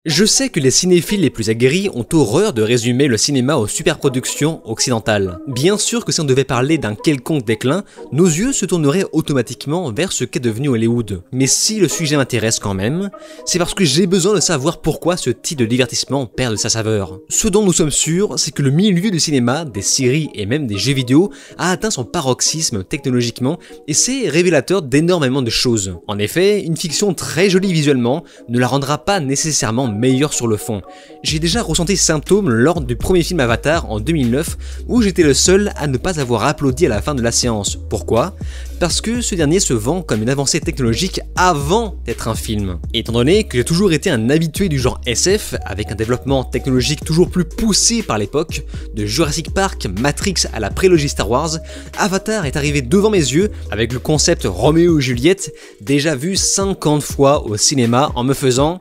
Je sais que les cinéphiles les plus aguerris ont horreur de résumer le cinéma aux superproductions occidentales. Bien sûr que si on devait parler d'un quelconque déclin, nos yeux se tourneraient automatiquement vers ce qu'est devenu Hollywood. Mais si le sujet m'intéresse quand même, c'est parce que j'ai besoin de savoir pourquoi ce type de divertissement perd de sa saveur. Ce dont nous sommes sûrs, c'est que le milieu du cinéma, des séries et même des jeux vidéo a atteint son paroxysme technologiquement et c'est révélateur d'énormément de choses. En effet, une fiction très jolie visuellement ne la rendra pas nécessairement meilleur sur le fond. J'ai déjà ressenti ces symptômes lors du premier film Avatar en 2009 où j'étais le seul à ne pas avoir applaudi à la fin de la séance. Pourquoi ? Parce que ce dernier se vend comme une avancée technologique avant d'être un film. Et étant donné que j'ai toujours été un habitué du genre SF, avec un développement technologique toujours plus poussé par l'époque, de Jurassic Park, Matrix à la prélogie Star Wars, Avatar est arrivé devant mes yeux avec le concept Roméo et Juliette, déjà vu 50 fois au cinéma en me faisant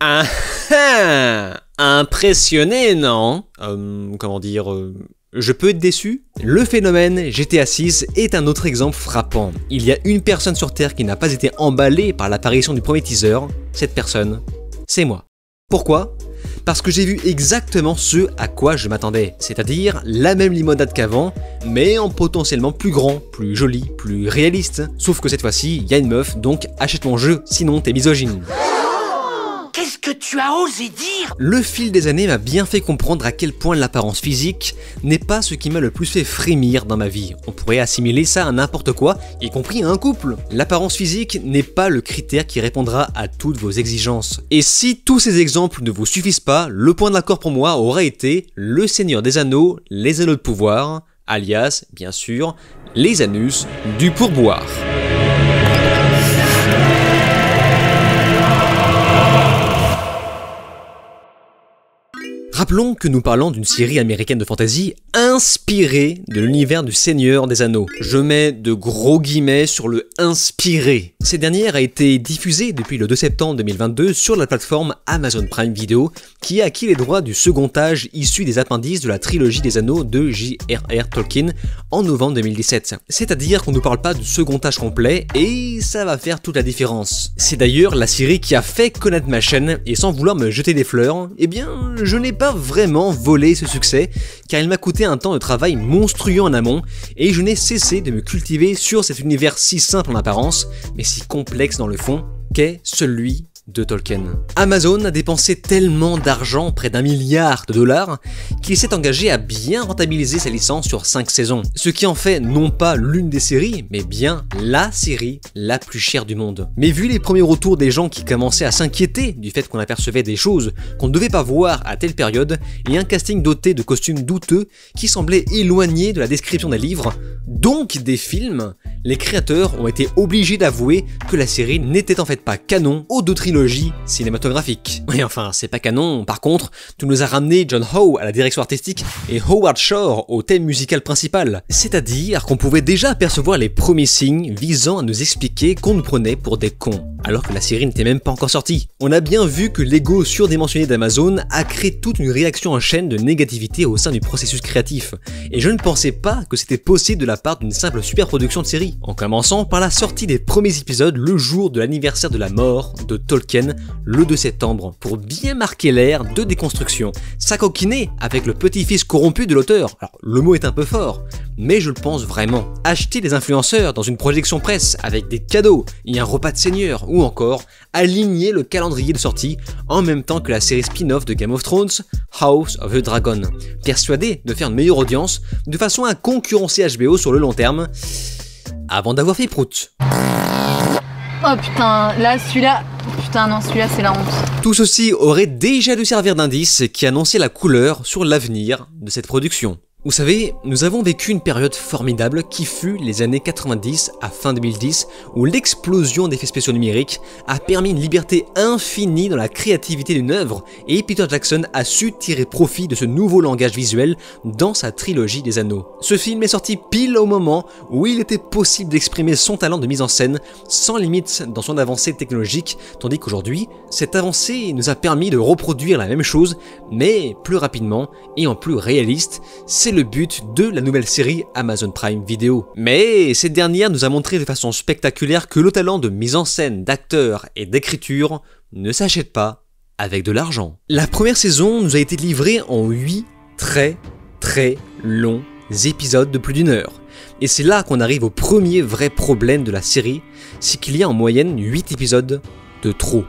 impressionné, non? Je peux être déçu? Le phénomène GTA 6 est un autre exemple frappant. Il y a une personne sur Terre qui n'a pas été emballée par l'apparition du premier teaser. Cette personne, c'est moi. Pourquoi ? Parce que j'ai vu exactement ce à quoi je m'attendais, c'est-à-dire la même limonade qu'avant, mais en potentiellement plus grand, plus joli, plus réaliste. Sauf que cette fois-ci, il y a une meuf, donc achète mon jeu, sinon t'es misogyne. Qu'est-ce que tu as osé dire ? Le fil des années m'a bien fait comprendre à quel point l'apparence physique n'est pas ce qui m'a le plus fait frémir dans ma vie. On pourrait assimiler ça à n'importe quoi, y compris à un couple. L'apparence physique n'est pas le critère qui répondra à toutes vos exigences. Et si tous ces exemples ne vous suffisent pas, le point d'accord pour moi aurait été Le Seigneur des Anneaux, les Anneaux de pouvoir, alias, bien sûr, les anus du pourboire. Rappelons que nous parlons d'une série américaine de fantasy inspirée de l'univers du Seigneur des Anneaux. Je mets de gros guillemets sur le « inspiré ». Cette dernière a été diffusée depuis le 2 septembre 2022 sur la plateforme Amazon Prime Video, qui a acquis les droits du second âge issu des appendices de la trilogie des Anneaux de J.R.R. Tolkien en novembre 2017. C'est-à-dire qu'on ne parle pas du second âge complet et ça va faire toute la différence. C'est d'ailleurs la série qui a fait connaître ma chaîne et sans vouloir me jeter des fleurs, eh bien je n'ai pas vraiment volé ce succès car il m'a coûté un temps de travail monstrueux en amont et je n'ai cessé de me cultiver sur cet univers si simple en apparence mais si complexe dans le fond qu'est celui de Tolkien. Amazon a dépensé tellement d'argent, près d'1 milliard de dollars, qu'il s'est engagé à bien rentabiliser sa licence sur 5 saisons, ce qui en fait non pas l'une des séries, mais bien la série la plus chère du monde. Mais vu les premiers retours des gens qui commençaient à s'inquiéter du fait qu'on apercevait des choses qu'on ne devait pas voir à telle période, et un casting doté de costumes douteux qui semblait éloigné de la description des livres, donc des films, les créateurs ont été obligés d'avouer que la série n'était en fait pas canon aux deux trilogies cinématographiques. Oui, enfin, c'est pas canon, par contre, tu nous as ramené John Howe à la direction artistique et Howard Shore au thème musical principal. C'est-à-dire qu'on pouvait déjà apercevoir les premiers signes visant à nous expliquer qu'on nous prenait pour des cons, alors que la série n'était même pas encore sortie. On a bien vu que l'ego surdimensionné d'Amazon a créé toute une réaction en chaîne de négativité au sein du processus créatif, et je ne pensais pas que c'était possible de la part d'une simple superproduction de série, en commençant par la sortie des premiers épisodes le jour de l'anniversaire de la mort de Tolkien le 2 septembre, pour bien marquer l'ère de déconstruction. S'acoquiner avec le petit-fils corrompu de l'auteur. Alors, le mot est un peu fort, mais je le pense vraiment. Acheter des influenceurs dans une projection presse avec des cadeaux et un repas de seigneur, ou encore aligner le calendrier de sortie en même temps que la série spin-off de Game of Thrones, House of the Dragon, persuadé de faire une meilleure audience de façon à concurrencer HBO sur le long terme, avant d'avoir fait prout. Oh putain, là celui-là... Putain non, celui-là c'est la honte. Tout ceci aurait déjà dû servir d'indice qui annonçait la couleur sur l'avenir de cette production. Vous savez, nous avons vécu une période formidable qui fut les années 90 à fin 2010 où l'explosion d'effets spéciaux numériques a permis une liberté infinie dans la créativité d'une œuvre et Peter Jackson a su tirer profit de ce nouveau langage visuel dans sa trilogie des Anneaux. Ce film est sorti pile au moment où il était possible d'exprimer son talent de mise en scène sans limite dans son avancée technologique, tandis qu'aujourd'hui, cette avancée nous a permis de reproduire la même chose mais plus rapidement et en plus réaliste. C'est le but de la nouvelle série Amazon Prime Video. Mais cette dernière nous a montré de façon spectaculaire que le talent de mise en scène, d'acteur et d'écriture ne s'achète pas, avec de l'argent. La première saison nous a été livrée en 8 très longs épisodes de plus d'1 heure. Et c'est là qu'on arrive au premier vrai problème de la série, c'est qu'il y a en moyenne 8 épisodes de trop.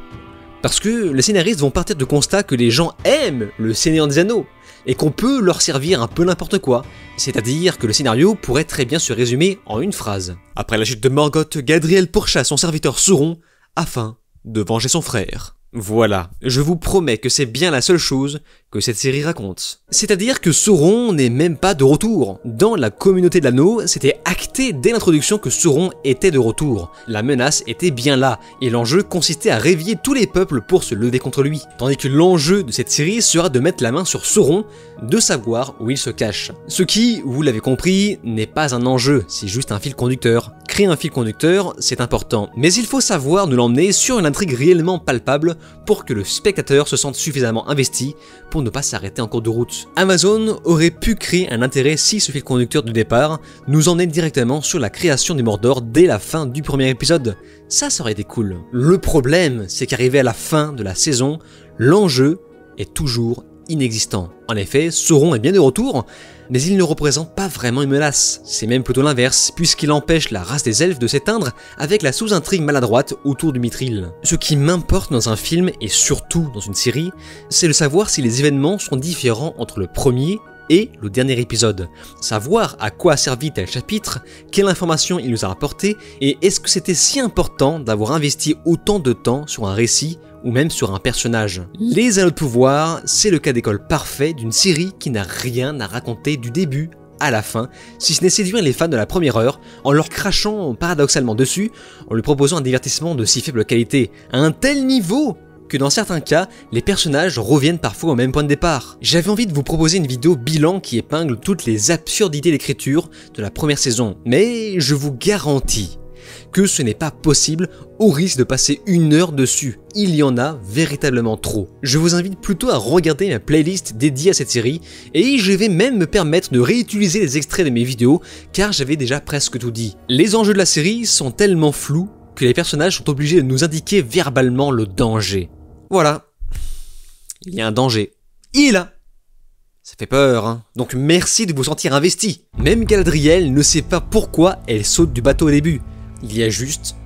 Parce que les scénaristes vont partir du constat que les gens aiment le Seigneur des Anneaux, et qu'on peut leur servir un peu n'importe quoi, c'est-à-dire que le scénario pourrait très bien se résumer en une phrase. Après la chute de Morgoth, Galadriel pourchasse son serviteur Sauron afin de venger son frère. Voilà, je vous promets que c'est bien la seule chose que cette série raconte. C'est-à-dire que Sauron n'est même pas de retour. Dans la communauté de l'anneau, c'était acté dès l'introduction que Sauron était de retour. La menace était bien là, et l'enjeu consistait à réveiller tous les peuples pour se lever contre lui. Tandis que l'enjeu de cette série sera de mettre la main sur Sauron, de savoir où il se cache. Ce qui, vous l'avez compris, n'est pas un enjeu, c'est juste un fil conducteur. Créer un fil conducteur, c'est important, mais il faut savoir nous l'emmener sur une intrigue réellement palpable pour que le spectateur se sente suffisamment investi pour ne pas s'arrêter en cours de route. Amazon aurait pu créer un intérêt si ce fil conducteur de départ nous emmenait directement sur la création du Mordor dès la fin du premier épisode. Ça aurait été cool. Le problème, c'est qu'arrivé à la fin de la saison, l'enjeu est toujours inexistant. En effet, Sauron est bien de retour, mais il ne représente pas vraiment une menace. C'est même plutôt l'inverse, puisqu'il empêche la race des elfes de s'éteindre avec la sous-intrigue maladroite autour du Mithril. Ce qui m'importe dans un film, et surtout dans une série, c'est de savoir si les événements sont différents entre le premier et le dernier épisode. Savoir à quoi a servi tel chapitre, quelle information il nous a apporté, et est-ce que c'était si important d'avoir investi autant de temps sur un récit ou même sur un personnage. Les Anneaux de Pouvoir, c'est le cas d'école parfait d'une série qui n'a rien à raconter du début à la fin, si ce n'est séduire les fans de la première heure en leur crachant paradoxalement dessus, en lui proposant un divertissement de si faible qualité, à un tel niveau que dans certains cas, les personnages reviennent parfois au même point de départ. J'avais envie de vous proposer une vidéo bilan qui épingle toutes les absurdités d'écriture de la première saison, mais je vous garantis que ce n'est pas possible au risque de passer 1 heure dessus. Il y en a véritablement trop. Je vous invite plutôt à regarder ma playlist dédiée à cette série et je vais même me permettre de réutiliser les extraits de mes vidéos car j'avais déjà presque tout dit. Les enjeux de la série sont tellement flous que les personnages sont obligés de nous indiquer verbalement le danger. Voilà. Il y a un danger. Il est là. Ça fait peur, hein. Donc merci de vous sentir investi. Même Galadriel ne sait pas pourquoi elle saute du bateau au début. Il y a juste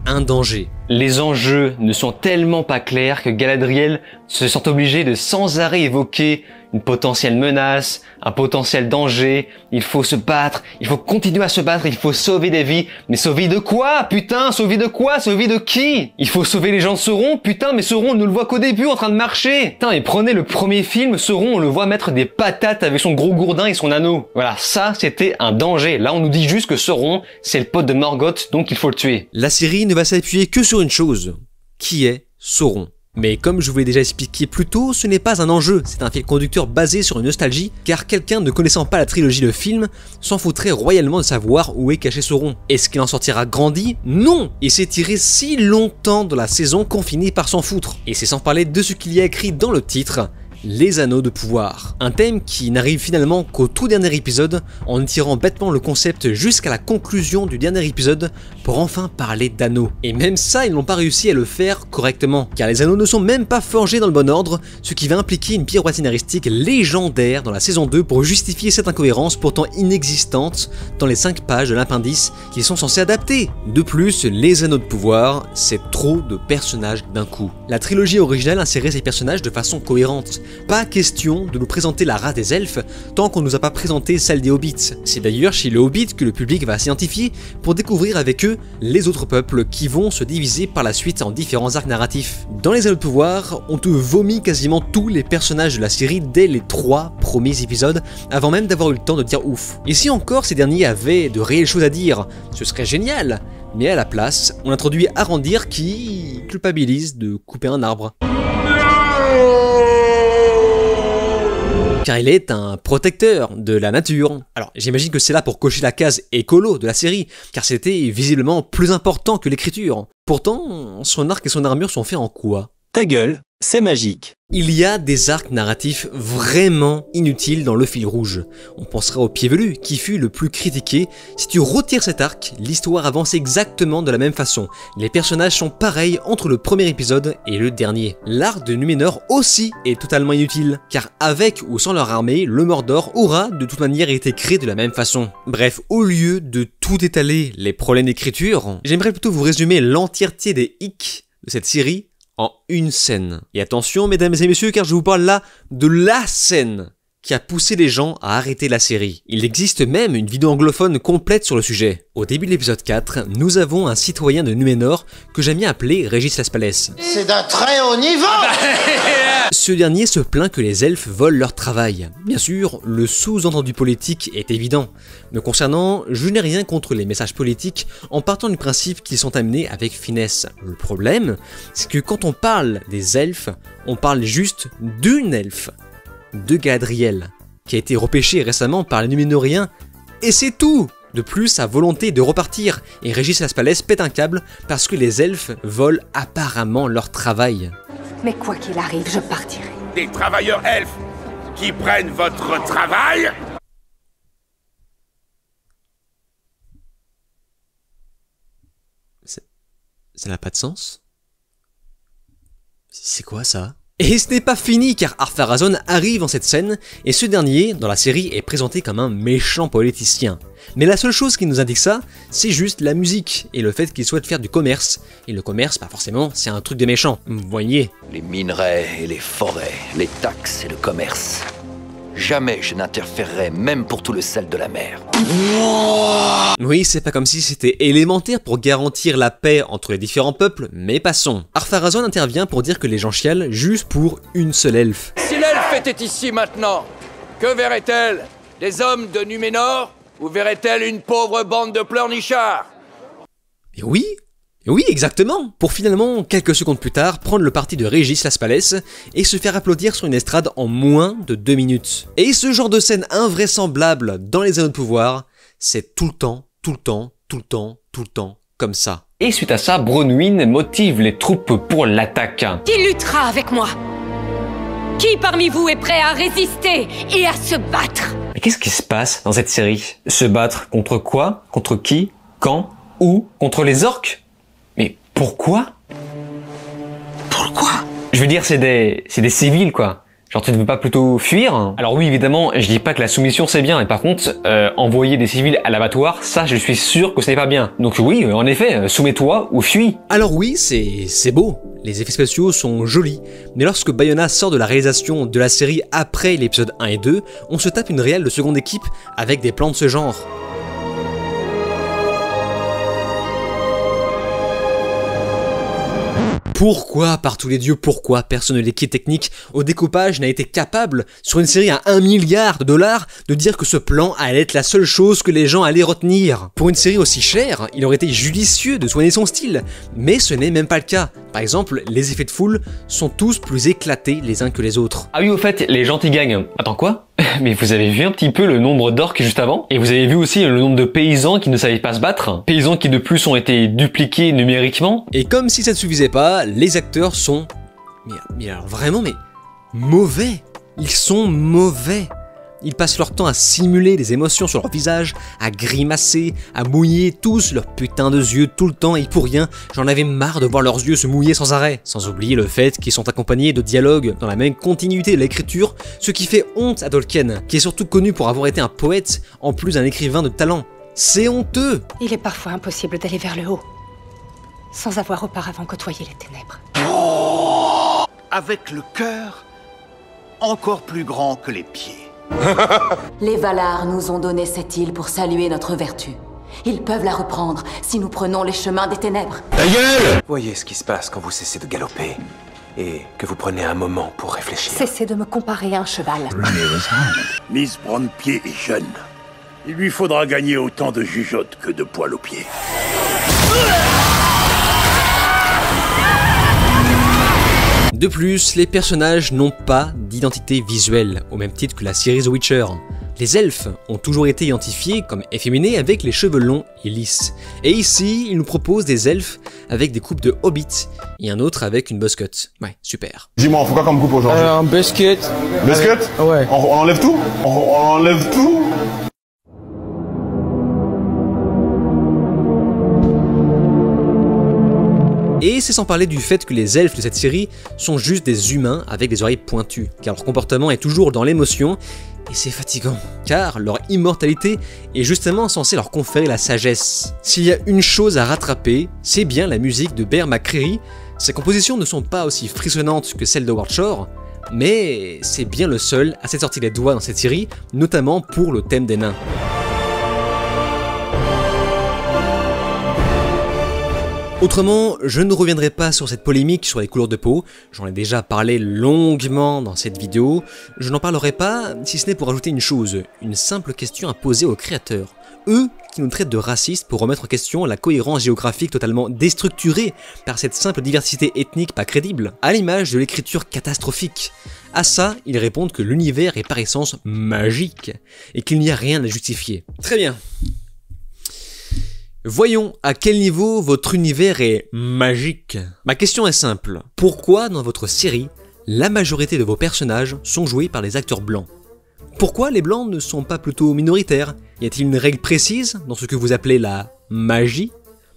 un danger. Les enjeux ne sont tellement pas clairs que Galadriel se sent obligée de sans arrêt évoquer une potentielle menace, un potentiel danger, il faut se battre, il faut continuer à se battre, il faut sauver des vies. Mais sauver de quoi? Putain, sauver de quoi? Sauver de qui? Il faut sauver les gens de Sauron? Putain, mais Sauron, on ne le voit qu'au début en train de marcher. Putain, et prenez le premier film, Sauron, on le voit mettre des patates avec son gros gourdin et son anneau. Voilà, ça, c'était un danger. Là, on nous dit juste que Sauron, c'est le pote de Morgoth, donc il faut le tuer. La série ne va s'appuyer que sur une chose, qui est Sauron. Mais comme je vous l'ai déjà expliqué plus tôt, ce n'est pas un enjeu, c'est un fil conducteur basé sur une nostalgie, car quelqu'un ne connaissant pas la trilogie de films s'en foutrait royalement de savoir où est caché Sauron. Est-ce qu'il en sortira grandi? Non! Il s'est tiré si longtemps dans la saison qu'on finit par s'en foutre. Et c'est sans parler de ce qu'il y a écrit dans le titre, les Anneaux de Pouvoir. Un thème qui n'arrive finalement qu'au tout dernier épisode, en tirant bêtement le concept jusqu'à la conclusion du dernier épisode pour enfin parler d'anneaux. Et même ça, ils n'ont pas réussi à le faire correctement, car les anneaux ne sont même pas forgés dans le bon ordre, ce qui va impliquer une pirouette scénaristique légendaire dans la saison 2 pour justifier cette incohérence pourtant inexistante dans les 5 pages de l'appendice qu'ils sont censés adapter. De plus, les Anneaux de Pouvoir, c'est trop de personnages d'un coup. La trilogie originale insérait ces personnages de façon cohérente. Pas question de nous présenter la race des elfes tant qu'on nous a pas présenté celle des hobbits. C'est d'ailleurs chez les hobbits que le public va s'identifier pour découvrir avec eux les autres peuples qui vont se diviser par la suite en différents arcs narratifs. Dans les Anneaux de Pouvoir, on te vomit quasiment tous les personnages de la série dès les 3 premiers épisodes avant même d'avoir eu le temps de dire ouf. Et si encore ces derniers avaient de réelles choses à dire, ce serait génial. Mais à la place, on introduit Arondir qui culpabilise de couper un arbre. Car il est un protecteur de la nature. Alors j'imagine que c'est là pour cocher la case écolo de la série, car c'était visiblement plus important que l'écriture. Pourtant, son arc et son armure sont faits en quoi? Ta gueule. c'est magique. Il y a des arcs narratifs vraiment inutiles dans le fil rouge. On pensera au Pied Velu, qui fut le plus critiqué. Si tu retires cet arc, l'histoire avance exactement de la même façon. Les personnages sont pareils entre le premier épisode et le dernier. L'arc de Numénor aussi est totalement inutile, car avec ou sans leur armée, le Mordor aura de toute manière été créé de la même façon. Bref, au lieu de tout étaler les problèmes d'écriture, j'aimerais plutôt vous résumer l'entièreté des hicks de cette série en une scène. Et attention mesdames et messieurs, car je vous parle là de la scène qui a poussé les gens à arrêter la série. Il existe même une vidéo anglophone complète sur le sujet. Au début de l'épisode 4, nous avons un citoyen de Numénor que j'aime bien appeler Régis Laspalès. C'est d'un très haut niveau. Ce dernier se plaint que les elfes volent leur travail. Bien sûr, le sous-entendu politique est évident. Me concernant, je n'ai rien contre les messages politiques en partant du principe qu'ils sont amenés avec finesse. Le problème, c'est que quand on parle des elfes, on parle juste d'une elfe, de Galadriel, qui a été repêchée récemment par les Numénoriens, et c'est tout. De plus, sa volonté de repartir, et Régis Laspalès pète un câble parce que les elfes volent apparemment leur travail. Mais quoi qu'il arrive, je partirai. Des travailleurs elfes qui prennent votre travail? Ça n'a pas de sens? C'est quoi ça? Et ce n'est pas fini car Ar-Pharazôn arrive en cette scène et ce dernier, dans la série, est présenté comme un méchant politicien. Mais la seule chose qui nous indique ça, c'est juste la musique et le fait qu'il souhaite faire du commerce. Et le commerce, pas forcément, c'est un truc de méchant, vous voyez. Les minerais et les forêts, les taxes et le commerce. Jamais je n'interférerai, même pour tout le sel de la mer. Oui, c'est pas comme si c'était élémentaire pour garantir la paix entre les différents peuples, mais passons. Ar-Pharazôn intervient pour dire que les gens chialent juste pour une seule elfe. Si l'elfe était ici maintenant, que verrait-elle? Des hommes de Numénor? Ou verrait-elle une pauvre bande de pleurnichards? Et oui, exactement, pour finalement, quelques secondes plus tard, prendre le parti de Régis Laspalès et se faire applaudir sur une estrade en moins de 2 minutes. Et ce genre de scène invraisemblable dans les Anneaux de pouvoir, c'est tout le temps comme ça. Et suite à ça, Bronwyn motive les troupes pour l'attaque. Qui luttera avec moi? Qui parmi vous est prêt à résister et à se battre? Mais qu'est-ce qui se passe dans cette série? Se battre contre quoi? Contre qui? Quand? Où? Contre les orques? Mais pourquoi? Pourquoi? Je veux dire, c'est des civils, quoi. Genre, tu ne veux pas plutôt fuir? Alors oui, évidemment, je dis pas que la soumission c'est bien, et par contre, envoyer des civils à l'abattoir, ça, je suis sûr que ce n'est pas bien. Donc oui, en effet, soumets-toi ou fuis. Alors oui, c'est beau, les effets spéciaux sont jolis, mais lorsque Bayona sort de la réalisation de la série après l'épisode 1 et 2, on se tape une réelle de seconde équipe avec des plans de ce genre. Pourquoi, par tous les dieux, pourquoi personne de l'équipe technique au découpage n'a été capable, sur une série à 1 milliard $, de dire que ce plan allait être la seule chose que les gens allaient retenir? Pour une série aussi chère, il aurait été judicieux de soigner son style, mais ce n'est même pas le cas. Par exemple, les effets de foule sont tous plus éclatés les uns que les autres. Ah oui, au fait, les gentils gagnent. Attends, quoi? Mais vous avez vu un petit peu le nombre d'orques juste avant? Et vous avez vu aussi le nombre de paysans qui ne savaient pas se battre? Paysans qui de plus ont été dupliqués numériquement? Et comme si ça ne suffisait pas, les acteurs sont... Mais alors vraiment, mais... mauvais. Ils sont mauvais. Ils passent leur temps à simuler des émotions sur leur visage, à grimacer, à mouiller tous leurs putains de yeux tout le temps et pour rien, j'en avais marre de voir leurs yeux se mouiller sans arrêt. Sans oublier le fait qu'ils sont accompagnés de dialogues dans la même continuité de l'écriture, ce qui fait honte à Tolkien, qui est surtout connu pour avoir été un poète en plus d'un écrivain de talent. C'est honteux! Il est parfois impossible d'aller vers le haut, sans avoir auparavant côtoyé les ténèbres. Avec le cœur encore plus grand que les pieds. Les Valar nous ont donné cette île pour saluer notre vertu. Ils peuvent la reprendre si nous prenons les chemins des ténèbres. Ta gueule! Voyez ce qui se passe quand vous cessez de galoper et que vous prenez un moment pour réfléchir. Cessez de me comparer à un cheval. Miss Brandpied est jeune. Il lui faudra gagner autant de jugeote que de poils aux pieds. De plus, les personnages n'ont pas d'identité visuelle, au même titre que la série The Witcher. Les elfes ont toujours été identifiés comme efféminés avec les cheveux longs et lisses. Et ici, il nous propose des elfes avec des coupes de hobbit et un autre avec une buzz cut. Ouais, super. Dis-moi, on fait quoi comme coupe aujourd'hui? Un buzz cut. Buzz cut? Ouais. On enlève tout? On enlève tout? Et c'est sans parler du fait que les elfes de cette série sont juste des humains avec des oreilles pointues, car leur comportement est toujours dans l'émotion, et c'est fatigant, car leur immortalité est justement censée leur conférer la sagesse. S'il y a une chose à rattraper, c'est bien la musique de Bear McCreary. Ses compositions ne sont pas aussi frissonnantes que celles de Howard Shore, mais c'est bien le seul à s'être sorti les doigts dans cette série, notamment pour le thème des nains. Autrement, je ne reviendrai pas sur cette polémique sur les couleurs de peau, j'en ai déjà parlé longuement dans cette vidéo, je n'en parlerai pas si ce n'est pour ajouter une chose, une simple question à poser aux créateurs. Eux qui nous traitent de racistes pour remettre en question la cohérence géographique totalement déstructurée par cette simple diversité ethnique pas crédible, à l'image de l'écriture catastrophique. À ça, ils répondent que l'univers est par essence magique, et qu'il n'y a rien à justifier. Très bien. Voyons à quel niveau votre univers est magique. Ma question est simple. Pourquoi dans votre série, la majorité de vos personnages sont joués par des acteurs blancs? Pourquoi les blancs ne sont pas plutôt minoritaires? Y a-t-il une règle précise dans ce que vous appelez la magie?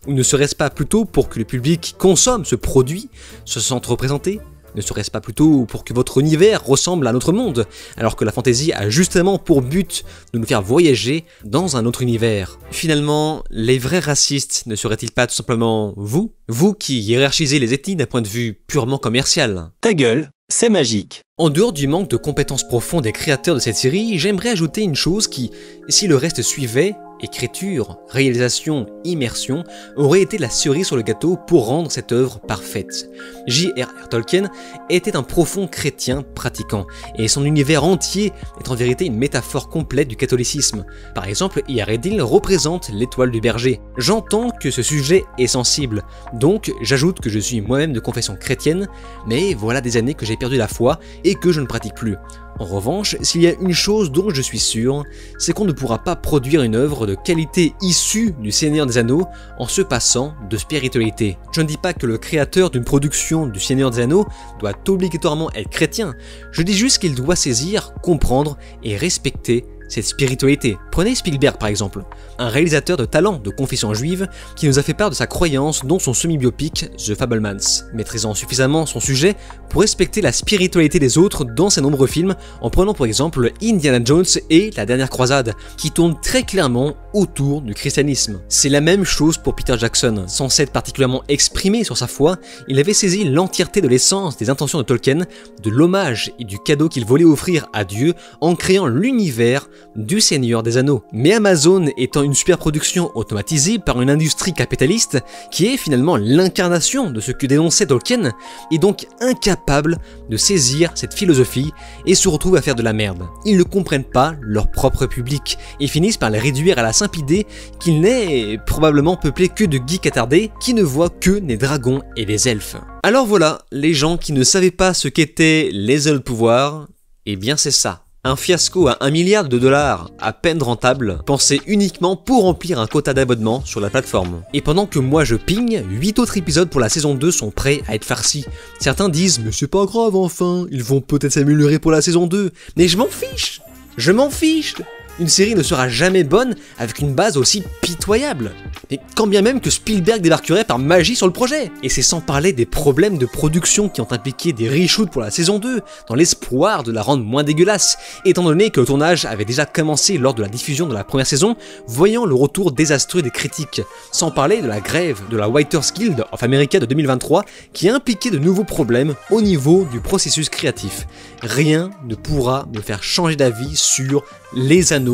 Ou ne serait-ce pas plutôt pour que le public qui consomme ce produit se sente représenté? Ne serait-ce pas plutôt pour que votre univers ressemble à notre monde, alors que la fantasy a justement pour but de nous faire voyager dans un autre univers? Finalement, les vrais racistes ne seraient-ils pas tout simplement vous? Vous qui hiérarchisez les ethnies d'un point de vue purement commercial. Ta gueule, c'est magique. En dehors du manque de compétences profondes des créateurs de cette série, j'aimerais ajouter une chose qui, si le reste suivait, écriture, réalisation, immersion, aurait été la cerise sur le gâteau pour rendre cette œuvre parfaite. J.R.R. Tolkien était un profond chrétien pratiquant, et son univers entier est en vérité une métaphore complète du catholicisme. Par exemple, Eärendil représente l'étoile du berger. J'entends que ce sujet est sensible, donc j'ajoute que je suis moi-même de confession chrétienne, mais voilà des années que j'ai perdu la foi et que je ne pratique plus. En revanche, s'il y a une chose dont je suis sûr, c'est qu'on ne pourra pas produire une œuvre de qualité issue du Seigneur des Anneaux en se passant de spiritualité. Je ne dis pas que le créateur d'une production du Seigneur des Anneaux doit obligatoirement être chrétien, je dis juste qu'il doit saisir, comprendre et respecter cette spiritualité. Prenez Spielberg par exemple, un réalisateur de talent de confession juive qui nous a fait part de sa croyance dans son semi-biopic The Fabelmans, maîtrisant suffisamment son sujet pour respecter la spiritualité des autres dans ses nombreux films, en prenant pour exemple Indiana Jones et La Dernière Croisade, qui tournent très clairement autour du christianisme. C'est la même chose pour Peter Jackson, sans s'être particulièrement exprimé sur sa foi, il avait saisi l'entièreté de l'essence des intentions de Tolkien, de l'hommage et du cadeau qu'il voulait offrir à Dieu en créant l'univers du Seigneur des Anneaux. Mais Amazon étant une superproduction automatisée par une industrie capitaliste qui est finalement l'incarnation de ce que dénonçait Tolkien, est donc incapable de saisir cette philosophie et se retrouve à faire de la merde. Ils ne comprennent pas leur propre public et finissent par les réduire à la simple idée qu'il n'est probablement peuplé que de geeks attardés qui ne voient que des dragons et des elfes. Alors voilà, les gens qui ne savaient pas ce qu'étaient les ailes de pouvoir, eh bien c'est ça. Un fiasco à 1 milliard de dollars, à peine rentable, pensé uniquement pour remplir un quota d'abonnement sur la plateforme. Et pendant que moi je pigne, 8 autres épisodes pour la saison 2 sont prêts à être farcis. Certains disent « mais c'est pas grave enfin, ils vont peut-être s'améliorer pour la saison 2 ». Mais je m'en fiche. Je m'en fiche. Une série ne sera jamais bonne avec une base aussi pitoyable. Et quand bien même que Spielberg débarquerait par magie sur le projet. Et c'est sans parler des problèmes de production qui ont impliqué des reshoots pour la saison 2, dans l'espoir de la rendre moins dégueulasse, étant donné que le tournage avait déjà commencé lors de la diffusion de la première saison, voyant le retour désastreux des critiques. Sans parler de la grève de la Writers Guild of America de 2023, qui a impliqué de nouveaux problèmes au niveau du processus créatif. Rien ne pourra me faire changer d'avis sur les anneaux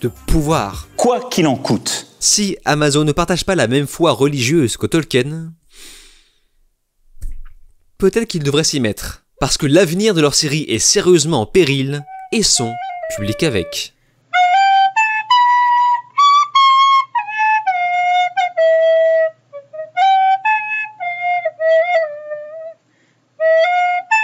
de pouvoir. Quoi qu'il en coûte. Si Amazon ne partage pas la même foi religieuse que Tolkien, peut-être qu'ils devraient s'y mettre, parce que l'avenir de leur série est sérieusement en péril, et son public avec.